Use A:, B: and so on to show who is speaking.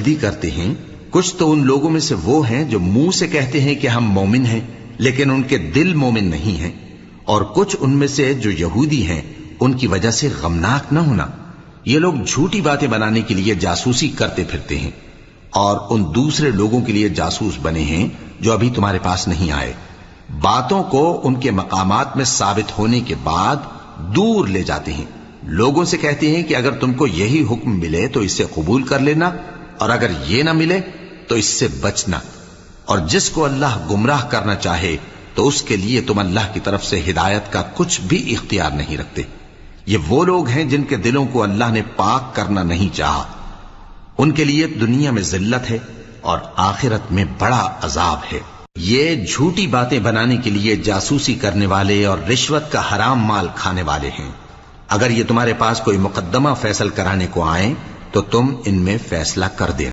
A: جلدی کرتے ہیں، کچھ تو ان لوگوں میں سے وہ ہیں جو منہ سے کہتے ہیں کہ ہم مومن ہیں لیکن ان کے دل مومن نہیں ہیں، اور کچھ ان میں سے جو یہودی ہیں ان کی وجہ سے غمناک نہ ہونا۔ یہ لوگ جھوٹی باتیں بنانے کے لیے جاسوسی کرتے پھرتے ہیں اور ان دوسرے لوگوں کے لیے جاسوس بنے ہیں جو ابھی تمہارے پاس نہیں آئے، باتوں کو ان کے مقامات میں ثابت ہونے کے بعد دور لے جاتے ہیں، لوگوں سے کہتے ہیں کہ اگر تم کو یہی حکم ملے تو اسے قبول کر لینا، اور اگر یہ نہ ملے تو اس سے بچنا، اور جس کو اللہ گمراہ کرنا چاہے تو اس کے لیے تم اللہ کی طرف سے ہدایت کا کچھ بھی اختیار نہیں رکھتے۔ یہ وہ لوگ ہیں جن کے دلوں کو اللہ نے پاک کرنا نہیں چاہا، ان کے لیے دنیا میں ذلت ہے اور آخرت میں بڑا عذاب ہے۔ یہ جھوٹی باتیں بنانے کے لیے جاسوسی کرنے والے اور رشوت کا حرام مال کھانے والے ہیں۔ اگر یہ تمہارے پاس کوئی مقدمہ فیصل کرانے کو آئیں تو تم ان میں فیصلہ کر دینا۔